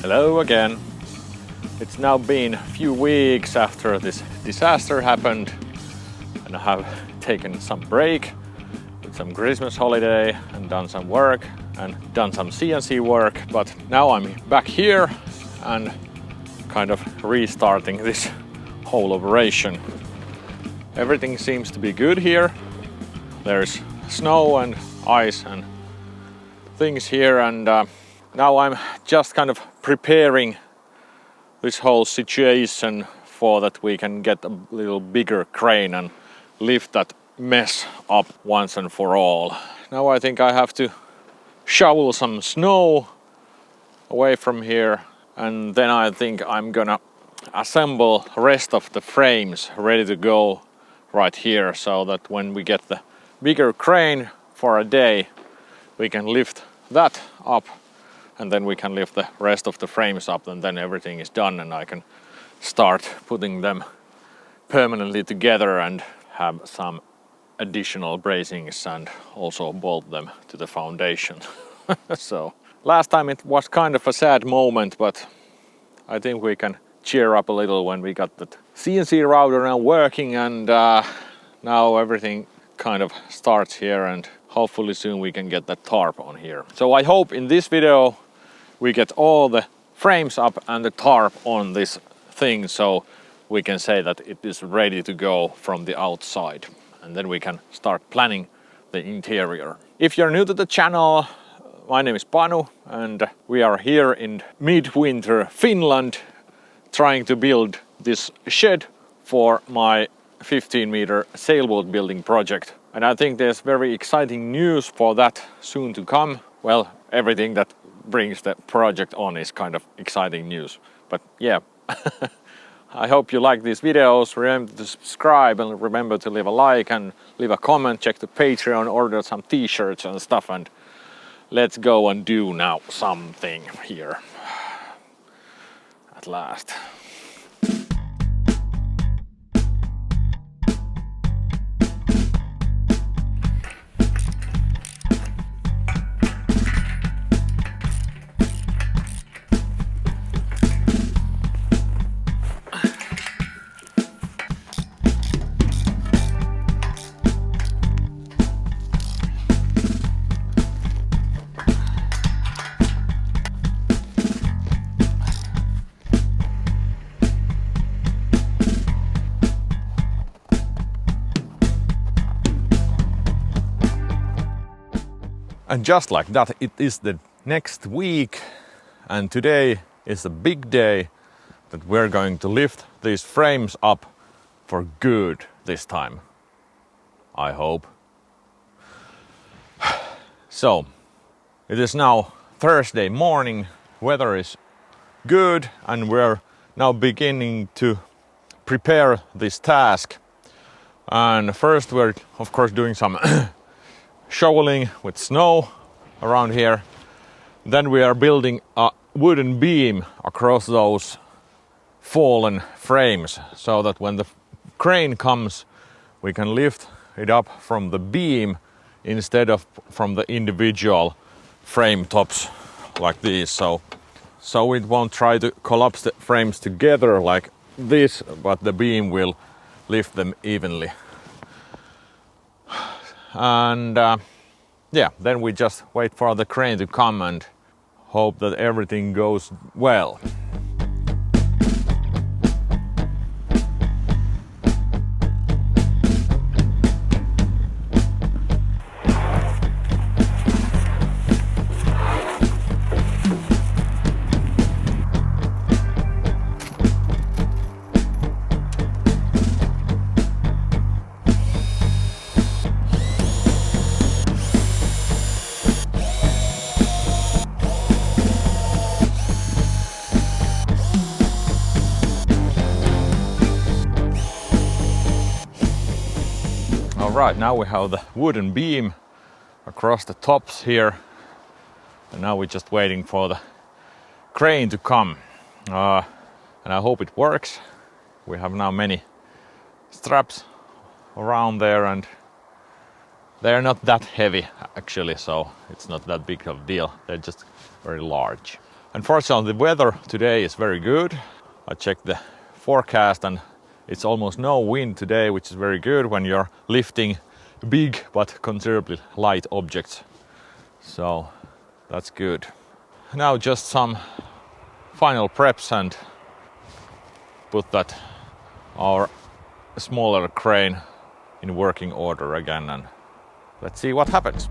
Hello again. It's now been a few weeks after this disaster happened and I have taken some break with some Christmas holiday and done some work and done some CNC work, but now I'm back here and kind of restarting this whole operation. Everything seems to be good here. There's snow and ice and things here, and now I'm just kind of preparing this whole situation for that we can get a little bigger crane and lift that mess up once and for all. Now I think I have to shovel some snow away from here, and then I think I'm gonna assemble the rest of the frames ready to go right here, so that when we get the bigger crane for a day we can lift that up, and then we can lift the rest of the frames up, and then everything is done and I can start putting them permanently together and have some additional bracings and also bolt them to the foundation. So last time it was kind of a sad moment, but I think we can cheer up a little when we got that CNC router now working, and now everything kind of starts here, and hopefully soon we can get that tarp on here. So I hope in this video we get all the frames up and the tarp on this thing, so we can say that it is ready to go from the outside, and then we can start planning the interior. If you're new to the channel, my name is Panu and we are here in midwinter Finland trying to build this shed for my 15-meter sailboat building project. And I think there's very exciting news for that soon to come. Well, everything that brings the project on is kind of exciting news. But yeah, I hope you like these videos. Remember to subscribe and remember to leave a like and leave a comment. Check the Patreon, order some t-shirts and stuff, and let's go and do now something here at last. And just like that, it is the next week, and today is a big day that we're going to lift these frames up for good this time. I hope. So, it is now Thursday morning, weather is good, and we're now beginning to prepare this task. And first we're of course doing some shoveling with snow around here. Then we are building a wooden beam across those fallen frames, so that when the crane comes we can lift it up from the beam instead of from the individual frame tops like these, so it won't try to collapse the frames together like this, but the beam will lift them evenly. And yeah, then we just wait for the crane to come and hope that everything goes well. Alright, now we have the wooden beam across the tops here, and now we're just waiting for the crane to come, and I hope it works. We have now many straps around there, and they're not that heavy actually, so it's not that big of a deal. They're just very large. Unfortunately, the weather today is very good. I checked the forecast and it's almost no wind today, which is very good when you're lifting big but considerably light objects. So that's good. Now just some final preps and put that our smaller crane in working order again, and let's see what happens.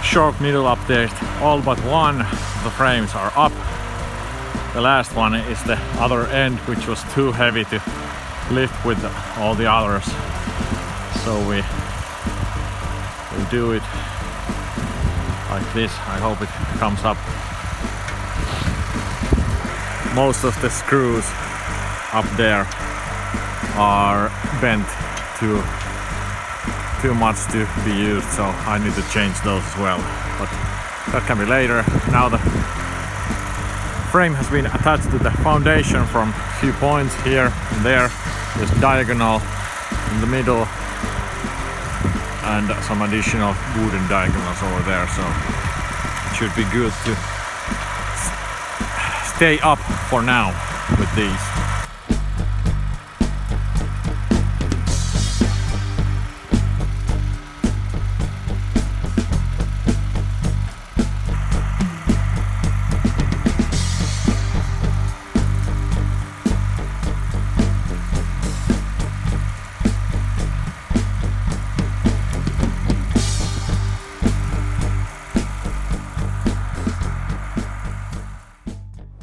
Short middle update, all but one of the frames are up. The last one is the other end, which was too heavy to lift with all the others. So we will do it like this. I hope it comes up. Most of the screws up there are bent too much to be used, so I need to change those as well, but that can be later. Now the frame has been attached to the foundation from a few points here and there. There's diagonal in the middle and some additional wooden diagonals over there, so it should be good to stay up for now with these.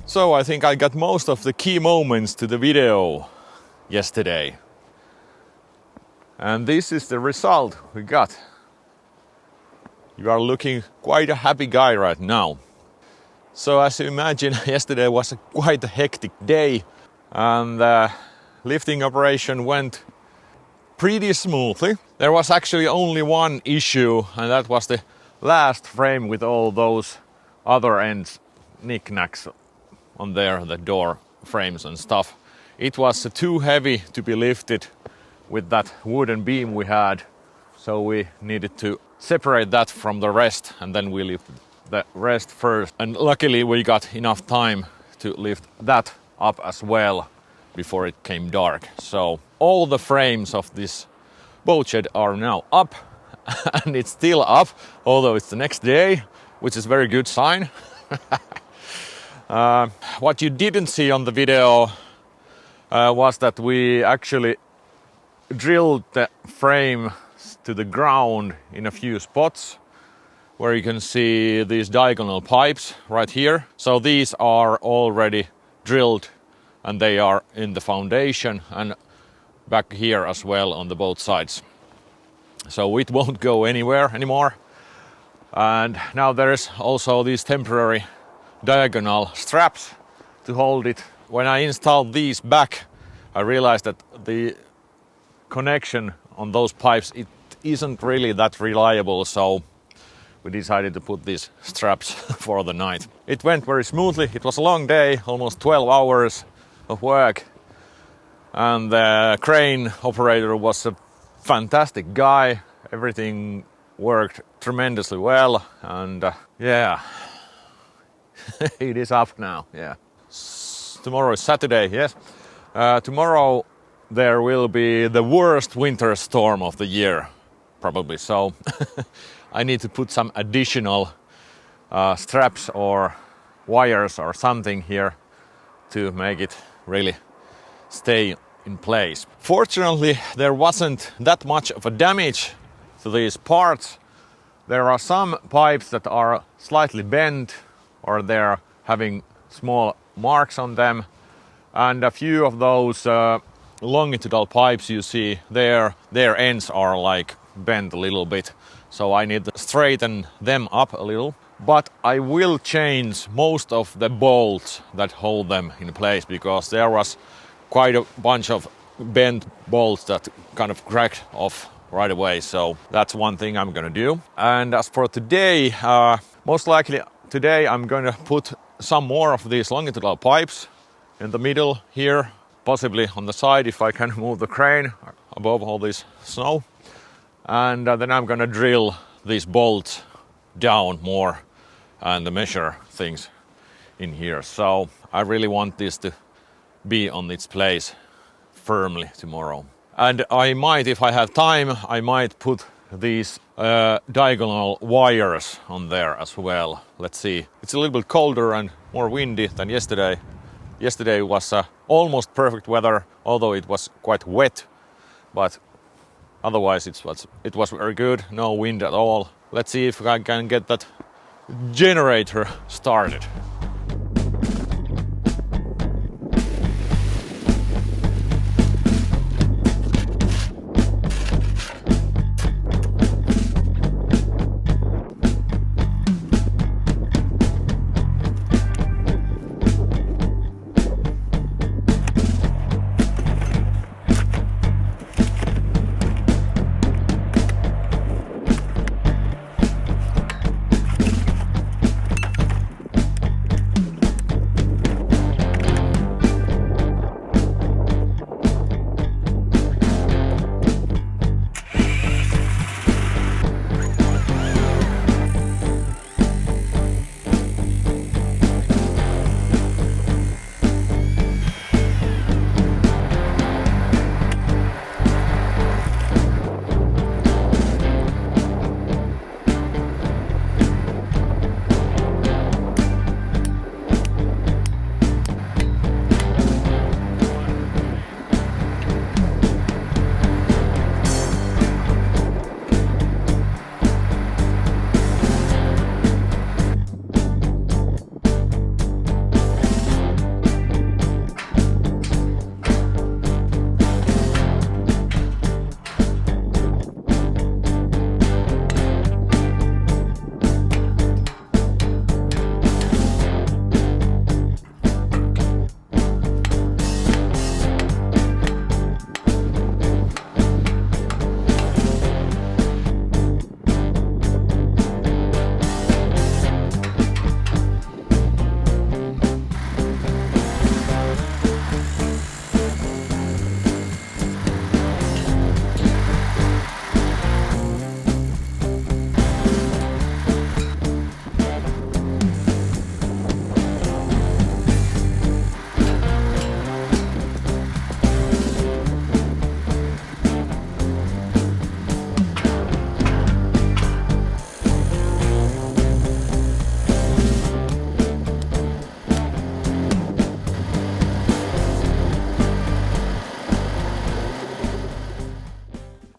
So I think I got most of the key moments to the video yesterday. And this is the result we got. You are looking quite a happy guy right now. So as you imagine, yesterday was quite a hectic day, and the lifting operation went pretty smoothly. There was actually only one issue, and that was the last frame with all those other ends knickknacks on there, the door frames and stuff. It was too heavy to be lifted with that wooden beam we had, so we needed to separate that from the rest, and then we lifted the rest first. And luckily we got enough time to lift that up as well before it came dark. So all the frames of this boat shed are now up, and it's still up, although it's the next day, which is a very good sign. What you didn't see on the video was that we actually drilled the frame to the ground in a few spots where you can see these diagonal pipes right here. So these are already drilled and they are in the foundation and back here as well on the both sides. So it won't go anywhere anymore. And now there is also these temporary diagonal straps to hold it. When I installed these back, I realized that the connection on those pipes, it isn't really that reliable, so we decided to put these straps for the night. It went very smoothly. It was a long day, almost 12 hours of work, and the crane operator was a fantastic guy. Everything worked tremendously well, and yeah, it is up now. Yeah, tomorrow is Saturday. Yes, tomorrow there will be the worst winter storm of the year, probably. So I need to put some additional straps or wires or something here to make it really stay in place. Fortunately, there wasn't that much of a damage to these parts. There are some pipes that are slightly bent or they're having small marks on them, and a few of those longitudinal pipes you see there, their ends are like bent a little bit, so I need to straighten them up a little. But I will change most of the bolts that hold them in place, because there was quite a bunch of bent bolts that kind of cracked off right away. So that's one thing I'm gonna do. And as for today, most likely today I'm going to put some more of these longitudinal pipes in the middle here, possibly on the side if I can move the crane above all this snow. And then I'm going to drill these bolts down more and measure things in here. So I really want this to be on its place firmly tomorrow. And I might, if I have time, I might put these diagonal wires on there as well. Let's see. It's a little bit colder and more windy than yesterday. Yesterday was almost perfect weather, although it was quite wet, but otherwise it was very good. No wind at all. Let's see if I can get that generator started.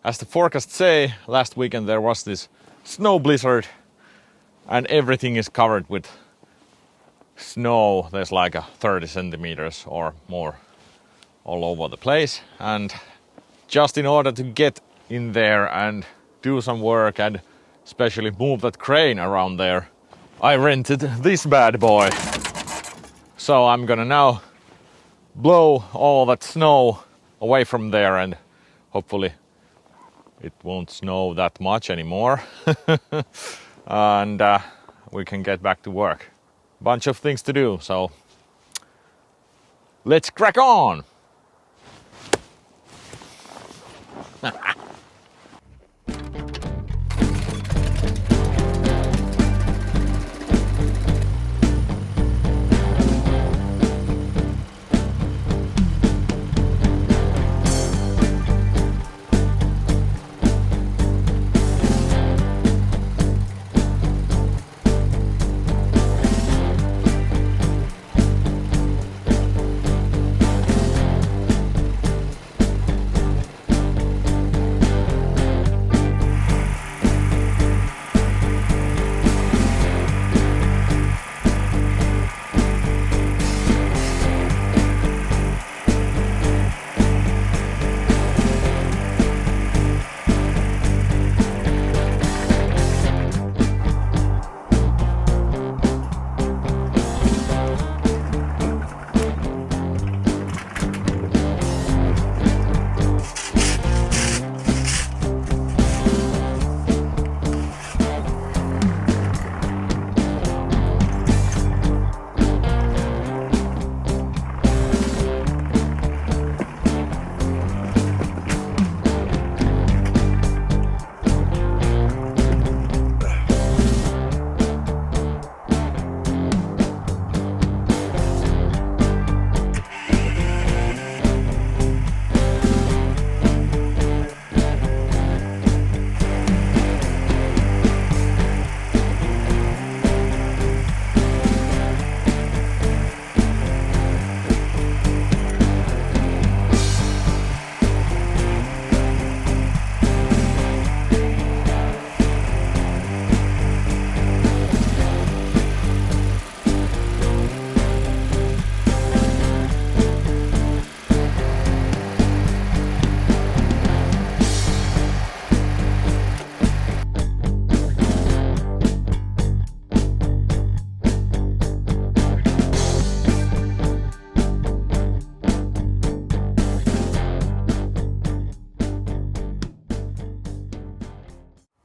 As the forecast say, last weekend there was this snow blizzard and everything is covered with snow. There's like 30 centimeters or more all over the place. And just in order to get in there and do some work and especially move that crane around there, I rented this bad boy. So I'm gonna now blow all that snow away from there and hopefully it won't snow that much anymore. And we can get back to work. Bunch of things to do, so let's crack on!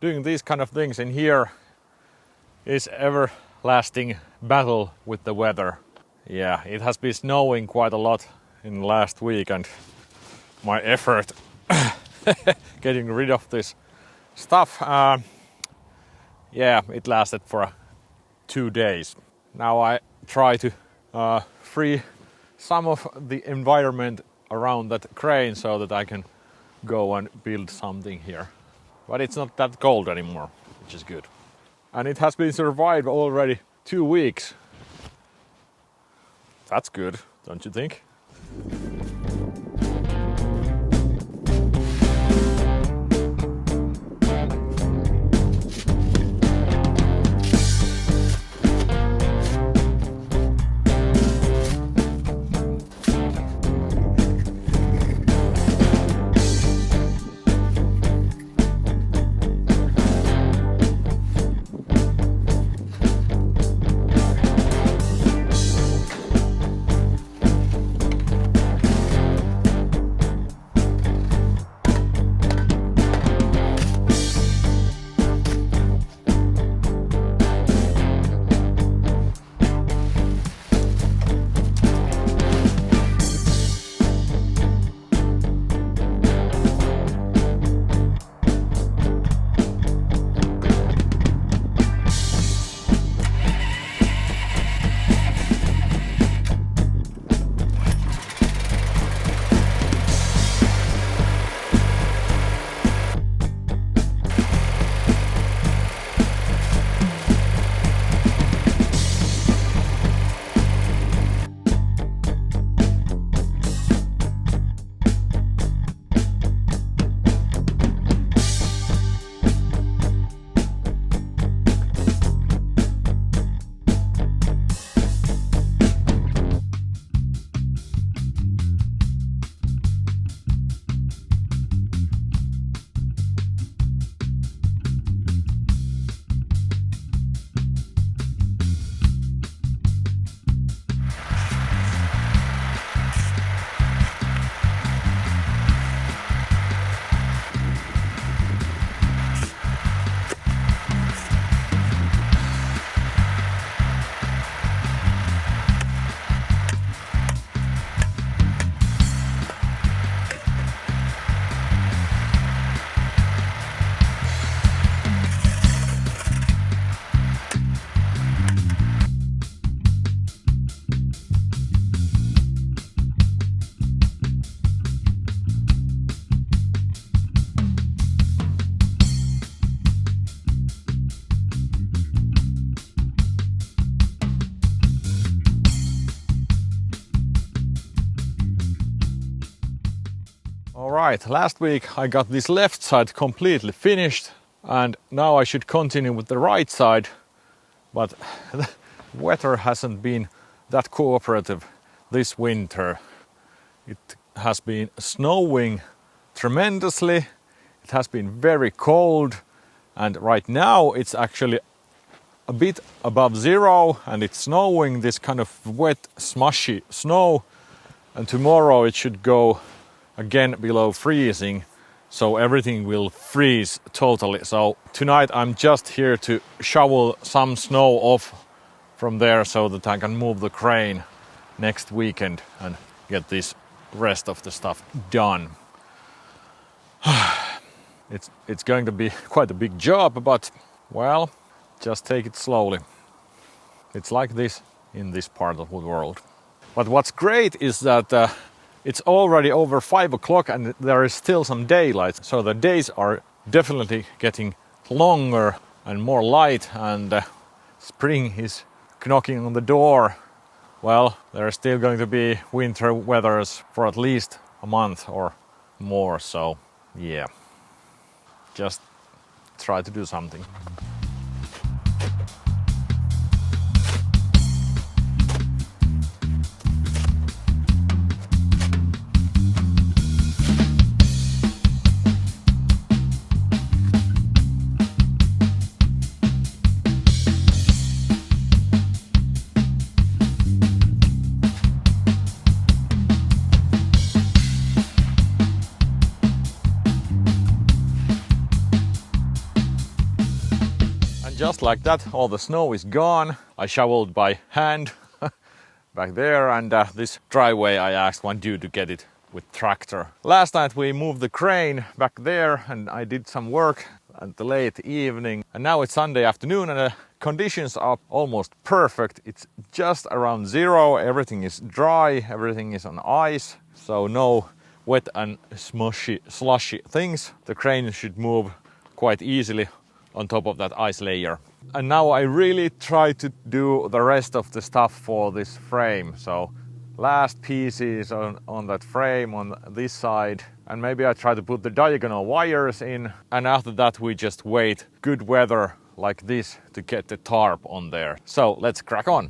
Doing these kind of things in here is everlasting battle with the weather. Yeah, it has been snowing quite a lot in the last week and my effort getting rid of this stuff, yeah, it lasted for 2 days. Now I try to free some of the environment around that crane so that I can go and build something here. But it's not that cold anymore, which is good. And it has been survived already 2 weeks. That's good, don't you think? Alright, last week I got this left side completely finished and now I should continue with the right side, but the weather hasn't been that cooperative this winter. It has been snowing tremendously, it has been very cold, and right now it's actually a bit above zero and it's snowing, this kind of wet smushy snow, and tomorrow it should go again below freezing, so everything will freeze totally. So tonight I'm just here to shovel some snow off from there so that I can move the crane next weekend and get this rest of the stuff done. It's going to be quite a big job, but well, just take it slowly. It's like this in this part of the world. But what's great is that it's already over 5 o'clock and there is still some daylight, so the days are definitely getting longer and more light, and spring is knocking on the door. Well, there's still going to be winter weathers for at least a month or more, so yeah, just try to do something. Just like that, all the snow is gone. I shoveled by hand back there, and this driveway I asked one dude to get it with tractor. Last night we moved the crane back there and I did some work at the late evening, and now it's Sunday afternoon and the conditions are almost perfect. It's just around zero, everything is dry, everything is on ice, so no wet and slushy things. The crane should move quite easily on top of that ice layer. And now I really try to do the rest of the stuff for this frame. So last pieces on that frame on this side, and maybe I try to put the diagonal wires in, and after that we just wait good weather like this to get the tarp on there. So let's crack on.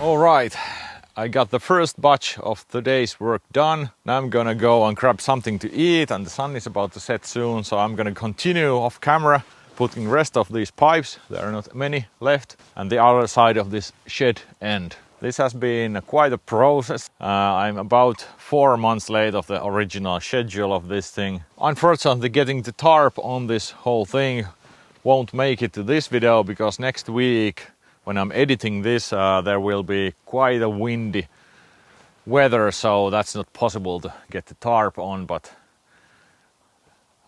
Alright, I got the first batch of today's work done. Now I'm gonna go and grab something to eat, and the sun is about to set soon, so I'm gonna continue off camera putting rest of these pipes. There are not many left, and the other side of this shed end. This has been quite a process. I'm about 4 months late of the original schedule of this thing. Unfortunately, getting the tarp on this whole thing won't make it to this video, because next week when I'm editing this there will be quite a windy weather, so that's not possible to get the tarp on, but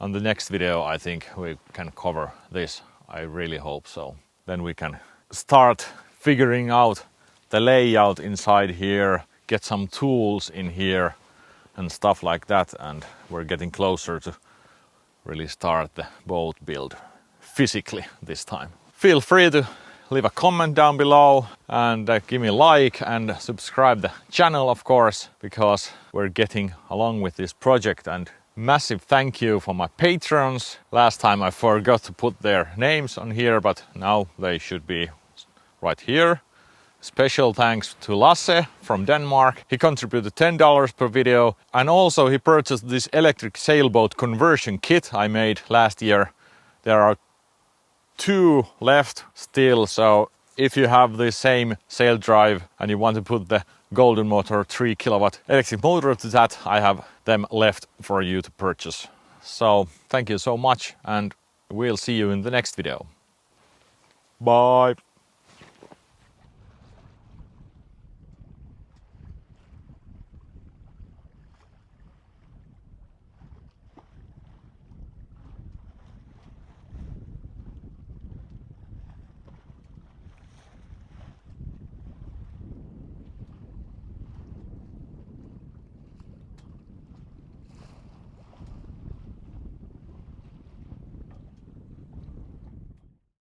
on the next video I think we can cover this. I really hope so. Then we can start figuring out the layout inside here, get some tools in here and stuff like that, and we're getting closer to really start the boat build physically this time. Feel free to leave a comment down below and give me a like and subscribe the channel, of course, because we're getting along with this project and Massive thank you for my patrons. Last time I forgot to put their names on here, but now they should be right here. Special thanks to Lasse from Denmark. He contributed $10 per video, and also he purchased this electric sailboat conversion kit I made last year. There are 2 left still, so if you have the same sail drive and you want to put the Golden Motor 3 kilowatt electric motor to that, I have them left for you to purchase. So thank you so much, and we'll see you in the next video. Bye!